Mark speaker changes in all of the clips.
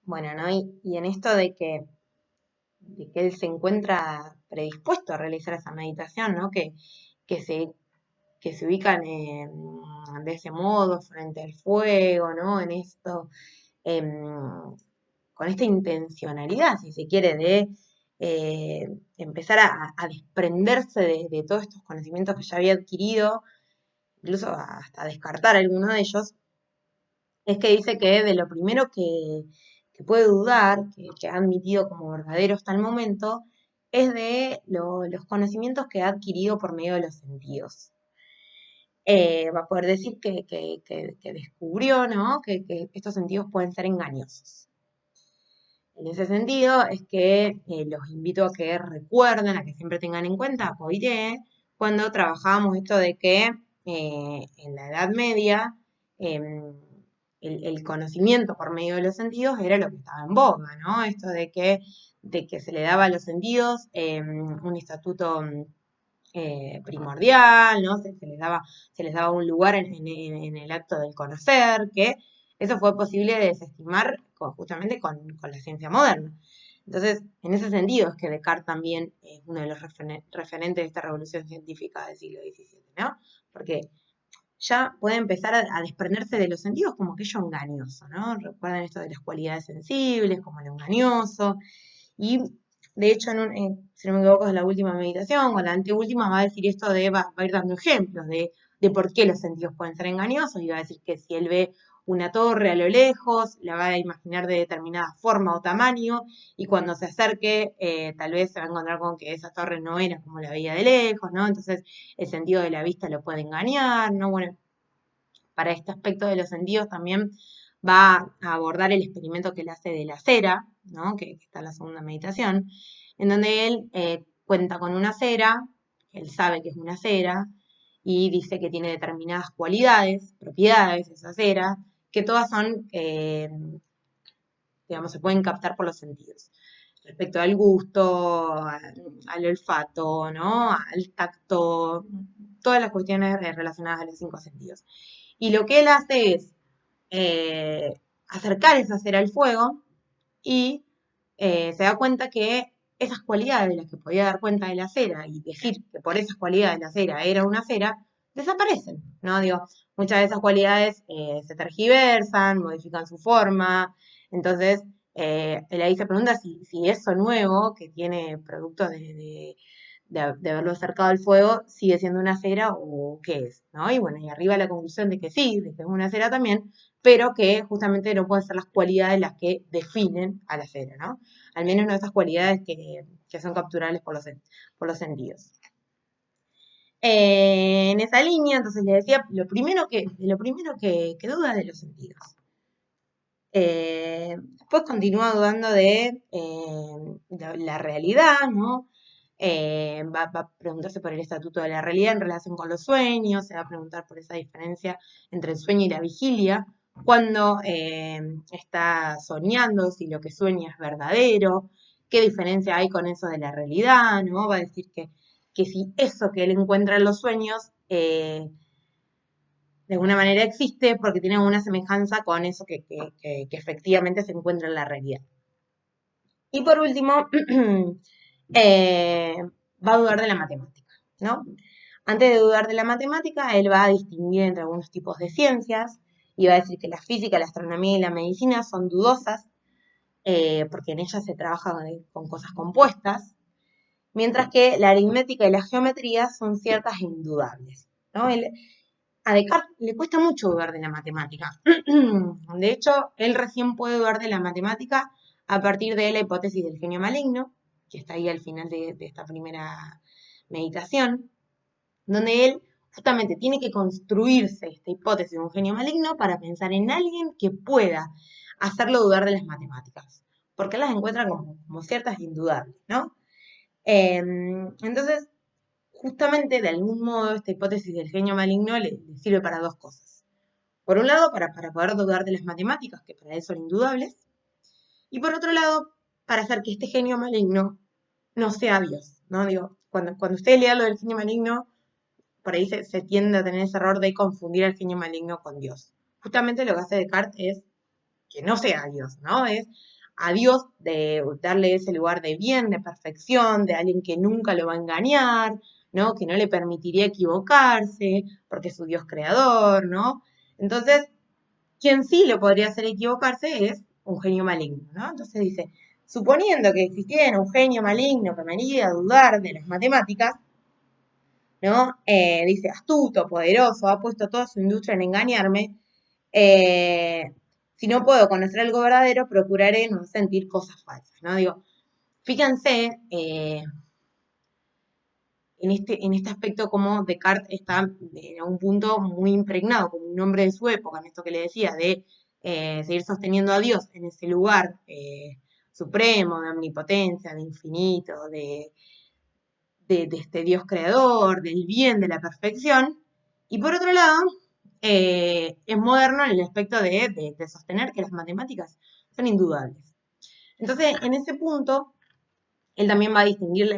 Speaker 1: Bueno, ¿no? Y en esto de que él se encuentra predispuesto a realizar esa meditación, ¿no? Que se, que se ubican de ese modo frente al fuego, ¿no? En esto, con esta intencionalidad, si se quiere, de empezar a desprenderse de todos estos conocimientos que ya había adquirido, incluso hasta descartar alguno de ellos, es que dice que de lo primero que puede dudar, que ha admitido como verdadero hasta el momento, es de los conocimientos que ha adquirido por medio de los sentidos. Va a poder decir que descubrió, ¿no? Que estos sentidos pueden ser engañosos. En ese sentido, es que los invito a que recuerden, a que siempre tengan en cuenta, Poiré, cuando trabajábamos esto de que en la Edad Media el conocimiento por medio de los sentidos era lo que estaba en boga, ¿no? Esto de que se le daba a los sentidos un estatuto primordial, ¿no? Se les daba un lugar en el acto del conocer, que eso fue posible de desestimar justamente con la ciencia moderna. Entonces, en ese sentido es que Descartes también es uno de los referentes de esta revolución científica del siglo XVII, ¿no? Porque ya puede empezar a desprenderse de los sentidos como aquello engañoso, ¿no? Recuerden esto de las cualidades sensibles, como lo engañoso, y de hecho, si no me equivoco, es la última meditación o la anteúltima, va a decir esto va a ir dando ejemplos de por qué los sentidos pueden ser engañosos, y va a decir que si él ve una torre a lo lejos, la va a imaginar de determinada forma o tamaño, y cuando se acerque, tal vez se va a encontrar con que esa torre no era como la veía de lejos, ¿no? Entonces, el sentido de la vista lo puede engañar, ¿no? Bueno, para este aspecto de los sentidos también va a abordar el experimento que él hace de la cera, ¿no? que está en la segunda meditación, en donde él cuenta con una cera, él sabe que es una cera, y dice que tiene determinadas cualidades, propiedades esa cera, que todas son, digamos, se pueden captar por los sentidos. Respecto al gusto, al olfato, ¿no? Al tacto, todas las cuestiones relacionadas a los cinco sentidos. Y lo que él hace es acercar esa cera al fuego y se da cuenta que esas cualidades de las que podía dar cuenta de la cera y decir que por esas cualidades la cera era una cera, desaparecen, ¿no? Digo, muchas de esas cualidades se tergiversan, modifican su forma, entonces él ahí se pregunta si eso nuevo, que tiene producto de haberlo acercado al fuego, sigue siendo una cera o qué es, ¿no? Y bueno, y arriba la conclusión de que sí, de que es una cera también, pero que justamente no pueden ser las cualidades las que definen a la cera, ¿no? Al menos no esas cualidades que son capturables por los sentidos. En esa línea, entonces le decía, lo primero que duda es de los sentidos. Después continúa dudando de la realidad, ¿no? Va a preguntarse por el estatuto de la realidad en relación con los sueños, se va a preguntar por esa diferencia entre el sueño y la vigilia, cuando está soñando, si lo que sueña es verdadero, qué diferencia hay con eso de la realidad, ¿no? Va a decir que si eso que él encuentra en los sueños de alguna manera existe porque tiene alguna semejanza con eso que efectivamente se encuentra en la realidad. Y por último, va a dudar de la matemática, ¿no? Antes de dudar de la matemática, él va a distinguir entre algunos tipos de ciencias y va a decir que la física, la astronomía y la medicina son dudosas porque en ellas se trabaja con cosas compuestas, mientras que la aritmética y la geometría son ciertas e indudables, ¿no? A Descartes le cuesta mucho dudar de la matemática. De hecho, él recién puede dudar de la matemática a partir de la hipótesis del genio maligno, que está ahí al final de esta primera meditación, donde él justamente tiene que construirse esta hipótesis de un genio maligno para pensar en alguien que pueda hacerlo dudar de las matemáticas, porque él las encuentra como ciertas indudables, ¿no? Entonces, justamente, de algún modo, esta hipótesis del genio maligno le sirve para dos cosas. Por un lado, para poder dudar de las matemáticas, que para él son indudables, y por otro lado, para hacer que este genio maligno no sea Dios, ¿no? Digo, cuando usted lea lo del genio maligno, por ahí se tiende a tener ese error de confundir al genio maligno con Dios. Justamente lo que hace Descartes es que no sea Dios, ¿no? Es a Dios de darle ese lugar de bien, de perfección, de alguien que nunca lo va a engañar, ¿no? Que no le permitiría equivocarse, porque es su Dios creador, ¿no? Entonces, quien sí lo podría hacer equivocarse es un genio maligno, ¿no? Entonces dice, suponiendo que existiera un genio maligno que me haría dudar de las matemáticas, ¿no? Dice, astuto, poderoso, ha puesto toda su industria en engañarme. eh, si no puedo conocer algo verdadero, procuraré no sentir cosas falsas, ¿no? Digo, fíjense en este aspecto como Descartes está en un punto muy impregnado, como un hombre de su época, en esto que le decía, de seguir sosteniendo a Dios en ese lugar supremo, de omnipotencia, de infinito, de este Dios creador, del bien, de la perfección. Y por otro lado, es moderno en el aspecto de sostener que las matemáticas son indudables. Entonces, en ese punto, él también va a distinguir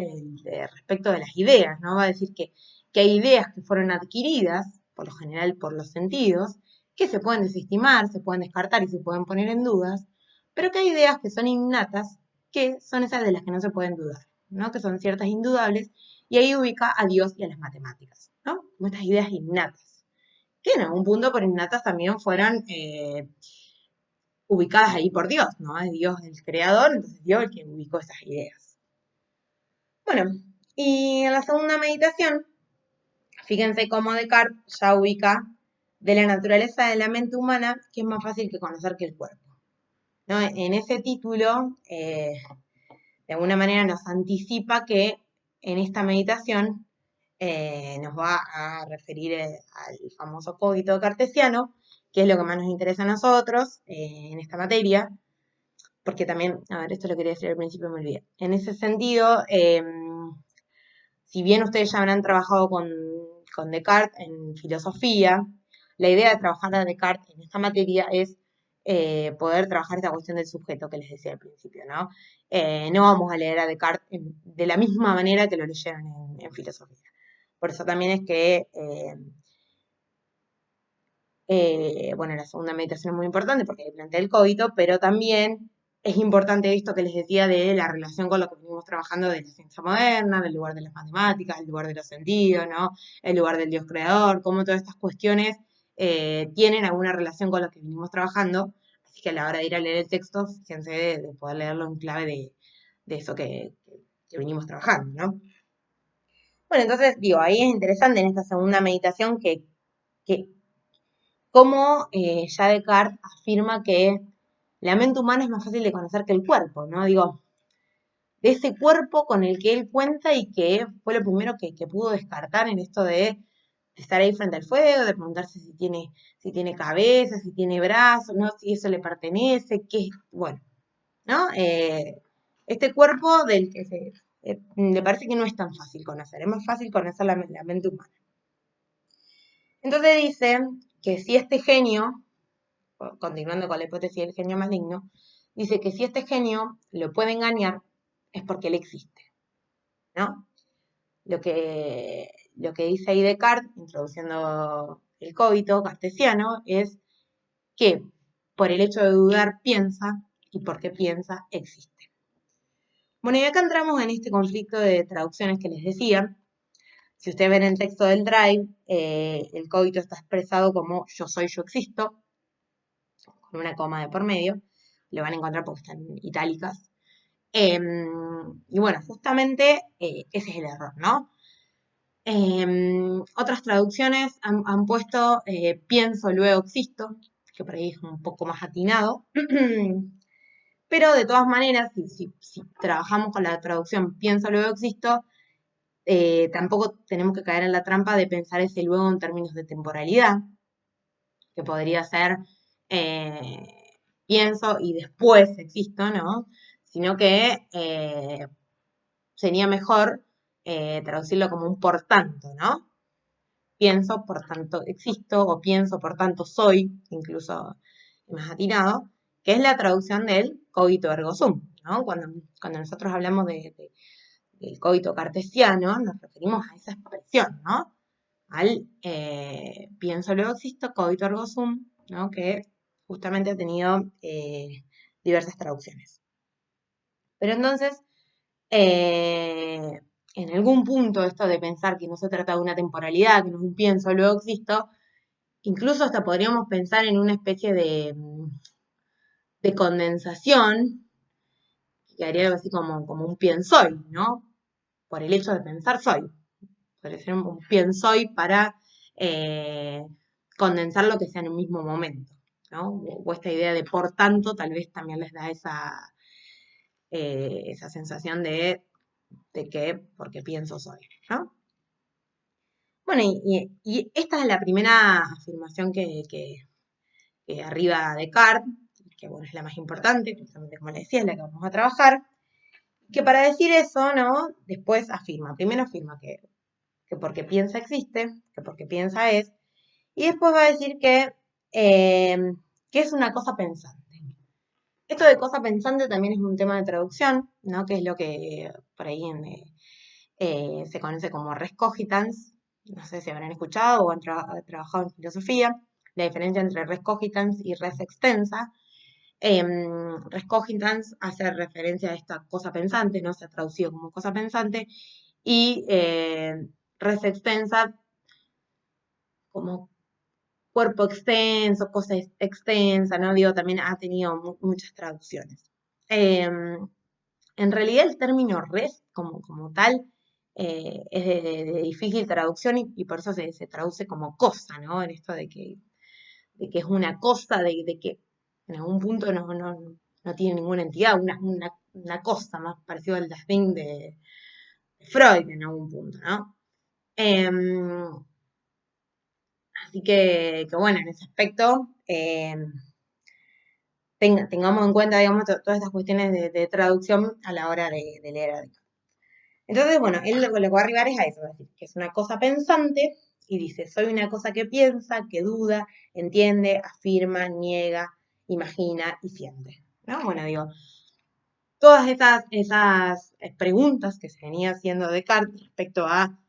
Speaker 1: respecto de las ideas, ¿no? Va a decir que hay ideas que fueron adquiridas, por lo general por los sentidos, que se pueden desestimar, se pueden descartar y se pueden poner en dudas, pero que hay ideas que son innatas, que son esas de las que no se pueden dudar, ¿no? Que son ciertas indudables, y ahí ubica a Dios y a las matemáticas, ¿no? Como estas ideas innatas, que en algún punto por innatas también fueron ubicadas ahí por Dios, ¿no? Es Dios el creador, entonces Dios el que ubicó esas ideas. Bueno, y en la segunda meditación, fíjense cómo Descartes ya ubica de la naturaleza de la mente humana que es más fácil que conocer que el cuerpo, ¿no? En ese título, de alguna manera nos anticipa que en esta meditación nos va a referir al famoso cogito cartesiano, que es lo que más nos interesa a nosotros en esta materia, porque también, a ver, esto lo quería decir al principio, me olvidé. En ese sentido, si bien ustedes ya habrán trabajado con Descartes en filosofía, la idea de trabajar a Descartes en esta materia es poder trabajar esta cuestión del sujeto que les decía al principio, ¿no? No vamos a leer a Descartes de la misma manera que lo leyeron en filosofía. Por eso también es que, bueno, la segunda meditación es muy importante porque plantea el cogito, pero también es importante esto que les decía de la relación con lo que venimos trabajando de la ciencia moderna, del lugar de las matemáticas, el lugar de los sentidos, ¿no? El lugar del Dios creador, cómo todas estas cuestiones tienen alguna relación con lo que venimos trabajando. Así que a la hora de ir a leer el texto, fíjense de poder leerlo en clave de eso que venimos trabajando, ¿no? Bueno, entonces, digo, ahí es interesante en esta segunda meditación que cómo ya Descartes afirma que la mente humana es más fácil de conocer que el cuerpo, ¿no? Digo, de ese cuerpo con el que él cuenta y que fue lo primero que pudo descartar en esto de estar ahí frente al fuego, de preguntarse si tiene cabeza, si tiene brazos, ¿no? Si eso le pertenece, qué, bueno, ¿no? Este cuerpo del que le parece que no es tan fácil conocer, es más fácil conocer la mente humana. Entonces dice que si este genio, continuando con la hipótesis del genio maligno, dice que si este genio lo puede engañar es porque él existe, ¿no? Lo que dice ahí Descartes, introduciendo el cogito cartesiano, es que por el hecho de dudar piensa y porque piensa existe. Bueno, y acá entramos en este conflicto de traducciones que les decía. Si ustedes ven el texto del Drive, el cogito está expresado como yo soy, yo existo, con una coma de por medio. Lo van a encontrar porque están itálicas. Y bueno, justamente ese es el error, ¿no? Otras traducciones han puesto pienso, luego existo, que por ahí es un poco más atinado. Pero de todas maneras, si trabajamos con la traducción pienso, luego existo, tampoco tenemos que caer en la trampa de pensar ese luego en términos de temporalidad, que podría ser pienso y después existo, ¿no? Sino que sería mejor traducirlo como un por tanto, ¿no? Pienso, por tanto existo, o pienso, por tanto soy, incluso más atinado, que es la traducción del cogito ergo sum, ¿no? Cuando nosotros hablamos del cogito cartesiano, nos referimos a esa expresión, ¿no? Al pienso, luego existo, cogito ergo sum, ¿no? Que justamente ha tenido diversas traducciones. Pero entonces, en algún punto esto de pensar que no se trata de una temporalidad, que no es un pienso, luego existo, incluso hasta podríamos pensar en una especie de condensación, que haría algo así como un piensoy, ¿no? Por el hecho de pensar soy. Podría ser un piensoy para condensar lo que sea en un mismo momento, ¿no? O esta idea de por tanto, tal vez también les da esa sensación de que porque pienso soy, ¿no? Bueno, y esta es la primera afirmación que arriba Descartes, que bueno, es la más importante, justamente como le decía, es la que vamos a trabajar, que para decir eso, ¿no? Después afirma, primero afirma que porque piensa existe, que porque piensa es, y después va a decir eh, que es una cosa pensante. Esto de cosa pensante también es un tema de traducción, ¿no? Que es lo que por ahí se conoce como res cogitans. No sé si habrán escuchado o han trabajado en filosofía. La diferencia entre res cogitans y res extensa. Res cogitans hace referencia a esta cosa pensante, no se ha traducido como cosa pensante, y res extensa como cuerpo extenso, cosa extensa, ¿no? Digo, también ha tenido muchas traducciones. En realidad el término res como tal es de difícil traducción y por eso se traduce como cosa, ¿no? En esto de que es una cosa, de que en algún punto no tiene ninguna entidad, una cosa más parecido al Das Ding de Freud en algún punto, ¿no? Así que bueno, en ese aspecto, tengamos en cuenta, digamos, todas estas cuestiones de traducción a la hora de leer a Descartes. Entonces, bueno, él lo que va a arribar es a eso, es decir, que es una cosa pensante y dice, soy una cosa que piensa, que duda, entiende, afirma, niega, imagina y siente, ¿no? Bueno, digo, todas esas preguntas que se venía haciendo Descartes respecto a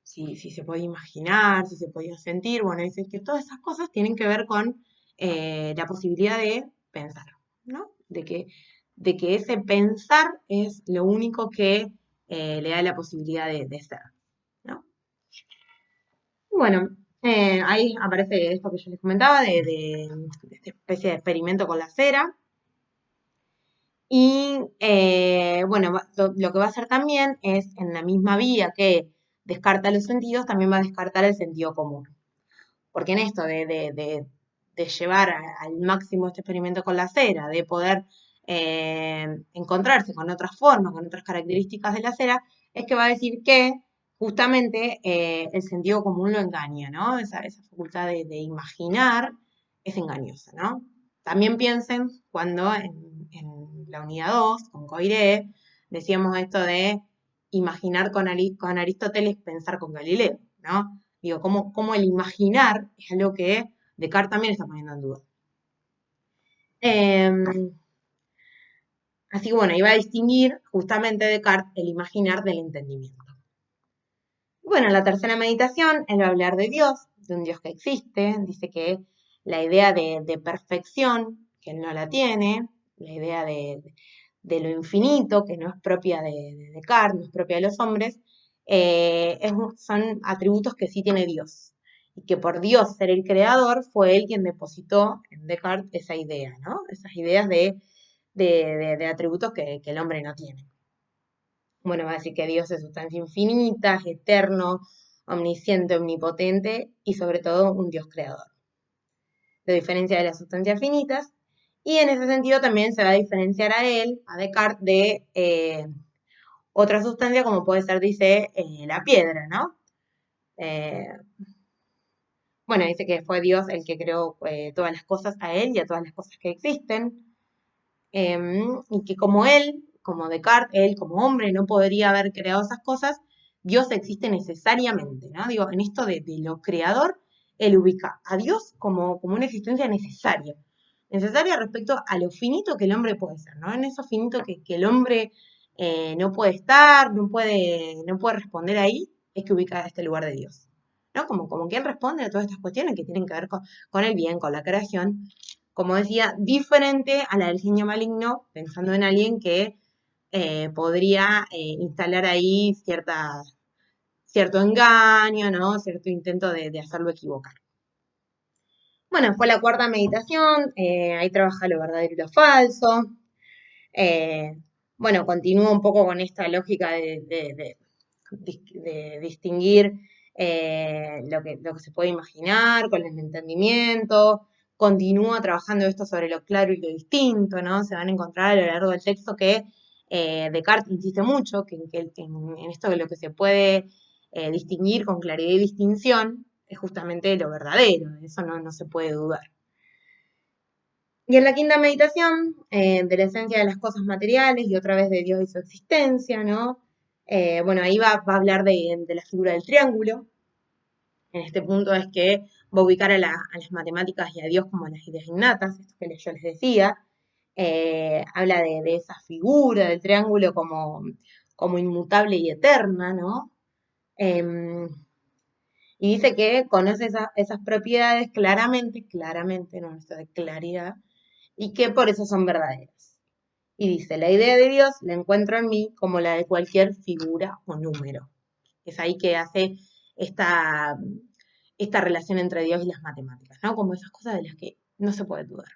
Speaker 1: si se puede imaginar, si se podía sentir, bueno, dice que todas esas cosas tienen que ver con la posibilidad de pensar, ¿no? De que ese pensar es lo único que le da la posibilidad de ser, ¿no? Bueno, ahí aparece esto que yo les comentaba de esta especie de experimento con la cera. Y bueno, lo que va a hacer también es, en la misma vía que descarta los sentidos, también va a descartar el sentido común. Porque en esto de llevar al máximo este experimento con la cera, de poder encontrarse con otras formas, con otras características de la cera, es que va a decir que justamente el sentido común lo engaña, ¿no? Esa facultad de imaginar es engañosa, ¿no? También piensen cuando en la unidad 2, con Coiré, decíamos esto de imaginar con Aristóteles, pensar con Galileo, ¿no? Digo, cómo el imaginar es algo que Descartes también está poniendo en duda. Así que bueno, iba a distinguir justamente Descartes el imaginar del entendimiento. Bueno, en la tercera meditación, él va a hablar de Dios, de un Dios que existe, dice que la idea de perfección, que él no la tiene, la idea de lo infinito, que no es propia de Descartes, no es propia de los hombres, son atributos que sí tiene Dios. Y que por Dios ser el creador, fue él quien depositó en Descartes esa idea, ¿no? Esas ideas de atributos que el hombre no tiene. Bueno, va a decir que Dios es sustancia infinita, es eterno, omnisciente, omnipotente y sobre todo un Dios creador. Lo diferencia de las sustancias finitas y en ese sentido también se va a diferenciar a él, a Descartes, de otra sustancia como puede ser, dice, la piedra, ¿no? Eh, bueno, dice que fue Dios el que creó todas las cosas a él y a todas las cosas que existen. Y que como él, como Descartes, él como hombre no podría haber creado esas cosas, Dios existe necesariamente, ¿no? Digo, en esto de lo creador, él ubica a Dios como una existencia necesaria respecto a lo finito que el hombre puede ser, ¿no? En eso finito que el hombre no puede estar, no puede responder ahí, es que ubica este lugar de Dios, ¿no? Como quien responde a todas estas cuestiones que tienen que ver con el bien, con la creación, como decía, diferente a la del genio maligno, pensando en alguien que podría instalar ahí cierto engaño, ¿no? Cierto intento de hacerlo equivocar. Bueno, después la cuarta meditación, ahí trabaja lo verdadero y lo falso. Bueno, continúa un poco con esta lógica de distinguir lo que se puede imaginar con el entendimiento. Continúa trabajando esto sobre lo claro y lo distinto, ¿no? Se van a encontrar a lo largo del texto que Descartes insiste mucho en esto de lo que se puede distinguir con claridad y distinción es justamente lo verdadero, eso no se puede dudar. Y en la quinta meditación, de la esencia de las cosas materiales y otra vez de Dios y su existencia, ¿no? Bueno, ahí va a hablar de la figura del triángulo. En este punto es que va a ubicar a las matemáticas y a Dios como las ideas innatas, esto que yo les decía. Habla de esa figura del triángulo como inmutable y eterna, ¿no? Y dice que conoce esas propiedades claramente, no esto de claridad, y que por eso son verdaderas. Y dice, la idea de Dios la encuentro en mí como la de cualquier figura o número. Es ahí que hace esta relación entre Dios y las matemáticas, ¿no? Como esas cosas de las que no se puede dudar.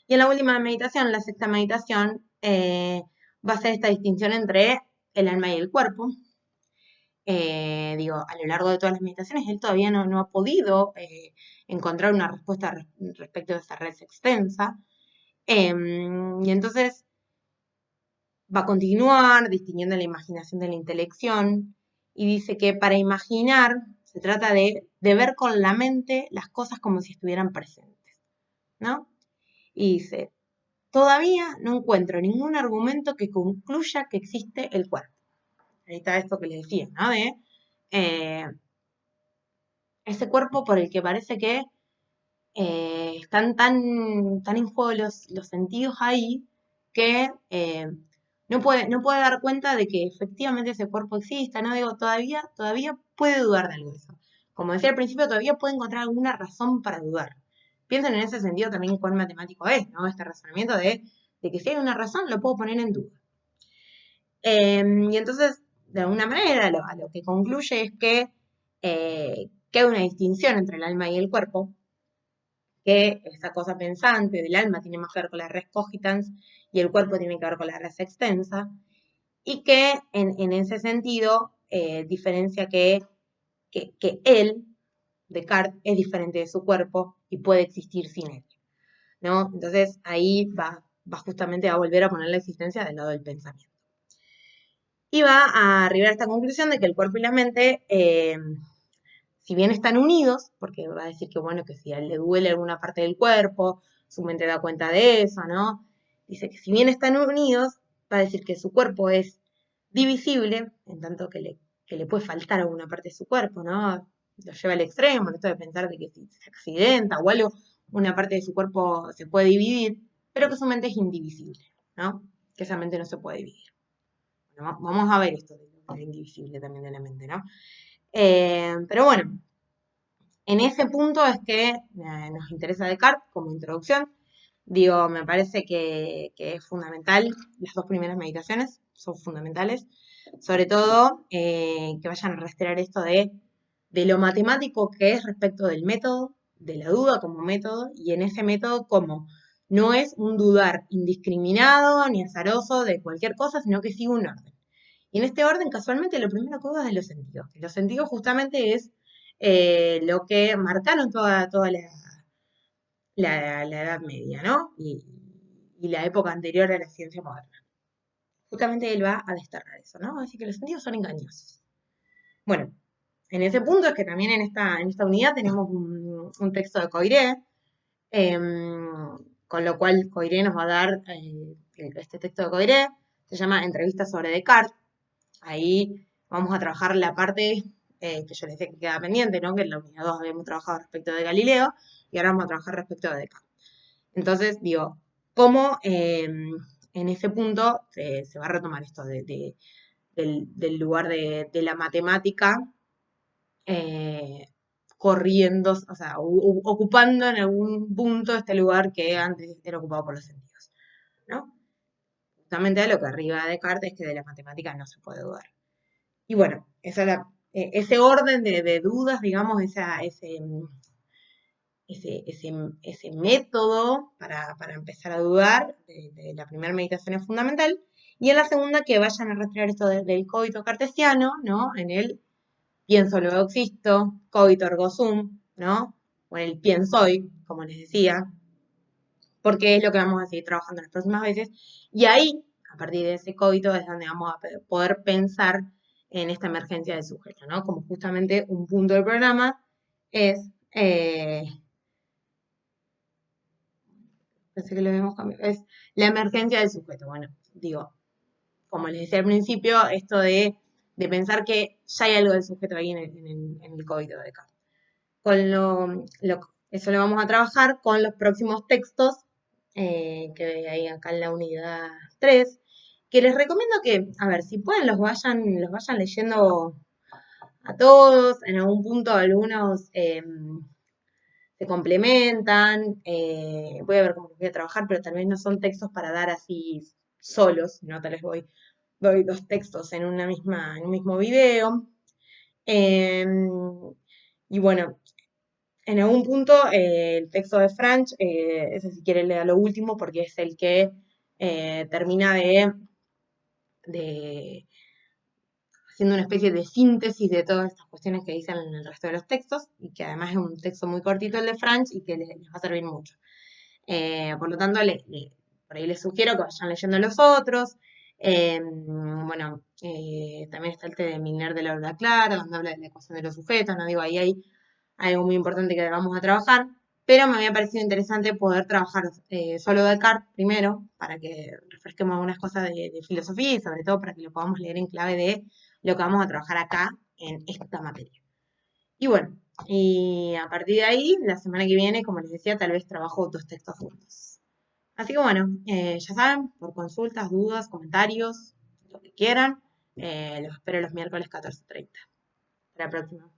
Speaker 1: Y en la última meditación, la sexta meditación, va a ser esta distinción entre el alma y el cuerpo. A lo largo de todas las meditaciones, él todavía no ha podido encontrar una respuesta respecto de esta red extensa. Y entonces va a continuar distinguiendo la imaginación de la intelección y dice que para imaginar se trata de ver con la mente las cosas como si estuvieran presentes, ¿no? Y dice, todavía no encuentro ningún argumento que concluya que existe el cuerpo. Ahí está esto que les decía, ¿no? De ese cuerpo por el que parece que están tan en juego los sentidos ahí que no puede dar cuenta de que efectivamente ese cuerpo exista, ¿no? Digo, todavía puede dudar de algo de eso. Como decía al principio, todavía puede encontrar alguna razón para dudar. Piensen en ese sentido también cuán matemático es, ¿no? Este razonamiento de que si hay una razón, lo puedo poner en duda. Y entonces, de alguna manera, a lo que concluye es que hay una distinción entre el alma y el cuerpo, que esa cosa pensante del alma tiene más que ver con la res cogitans y el cuerpo tiene que ver con la res extensa, y que en ese sentido diferencia que él, Descartes, es diferente de su cuerpo y puede existir sin él, ¿no? Entonces ahí va justamente a volver a poner la existencia del lado del pensamiento. Y va a arribar a esta conclusión de que el cuerpo y la mente si bien están unidos, porque va a decir que bueno, que si a él le duele alguna parte del cuerpo, su mente da cuenta de eso, ¿no? Dice que si bien están unidos, va a decir que su cuerpo es divisible, en tanto que le puede faltar alguna parte de su cuerpo, ¿no? Lo lleva al extremo, esto de pensar de que si se accidenta o algo, una parte de su cuerpo se puede dividir, pero que su mente es indivisible, ¿no? Que esa mente no se puede dividir. Bueno, vamos a ver esto de lo indivisible también de la mente, ¿no? Pero bueno, en ese punto es que nos interesa Descartes como introducción. Digo, me parece que es fundamental, las dos primeras meditaciones son fundamentales, sobre todo que vayan a rastrear esto de lo matemático que es respecto del método, de la duda como método, y en ese método como no es un dudar indiscriminado ni azaroso de cualquier cosa, sino que sigue un orden. Y en este orden, casualmente, lo primero que duda es de los sentidos. Que los sentidos justamente es lo que marcaron toda la Edad Media, ¿no? Y la época anterior a la ciencia moderna. Justamente él va a desterrar eso, ¿no? Así que los sentidos son engañosos. Bueno, en ese punto es que también en esta unidad tenemos un texto de Coiré, con lo cual Coiré nos va a dar este texto de Coiré, se llama Entrevista sobre Descartes. Ahí vamos a trabajar la parte que yo les decía que queda pendiente, ¿no? Que en la unidad 2 habíamos trabajado respecto de Galileo y ahora vamos a trabajar respecto de Descartes. Entonces, digo, ¿cómo en ese punto se va a retomar esto del lugar de la matemática corriendo, o sea, ocupando en algún punto este lugar que antes era ocupado por los sentidos, ¿no? Justamente a lo que arriba Descartes es que de la matemática no se puede dudar. Y bueno, ese orden de dudas, digamos, ese método para empezar a dudar de la primera meditación es fundamental. Y en la segunda, que vayan a rastrear esto del cogito cartesiano, ¿no? En el pienso, luego existo, cogito ergo sum, ¿no? O en el piensoy, como les decía, porque es lo que vamos a seguir trabajando las próximas veces. Y ahí, a partir de ese cogito, es donde vamos a poder pensar en esta emergencia del sujeto, ¿no? Como justamente un punto del programa es, pensé que lo habíamos cambiado, es la emergencia del sujeto. Bueno, digo, como les decía al principio, esto de pensar que ya hay algo del sujeto ahí en el código de Descartes. Eso lo vamos a trabajar con los próximos textos que hay acá en la unidad 3, que les recomiendo que, a ver, si pueden los vayan leyendo a todos, en algún punto algunos se complementan, voy a ver cómo los voy a trabajar, pero tal vez no son textos para dar así solos, no tal vez doy dos textos en un mismo video. Y bueno, en algún punto el texto de Franch, ese si quiere leer lo último porque es el que termina de haciendo una especie de síntesis de todas estas cuestiones que dicen en el resto de los textos y que además es un texto muy cortito el de Franch y que les va a servir mucho. Por lo tanto, por ahí les sugiero que vayan leyendo los otros. Bueno, también está el té de Miller de la Aula Clara, donde habla de la ecuación de los sujetos, no digo, ahí hay algo muy importante que vamos a trabajar, pero me había parecido interesante poder trabajar solo Descartes primero, para que refresquemos algunas cosas de filosofía y sobre todo para que lo podamos leer en clave de lo que vamos a trabajar acá en esta materia. Y bueno, y a partir de ahí, la semana que viene, como les decía, tal vez trabajo dos textos juntos. Así que bueno, ya saben, por consultas, dudas, comentarios, lo que quieran, los espero los miércoles 14:30. Hasta la próxima.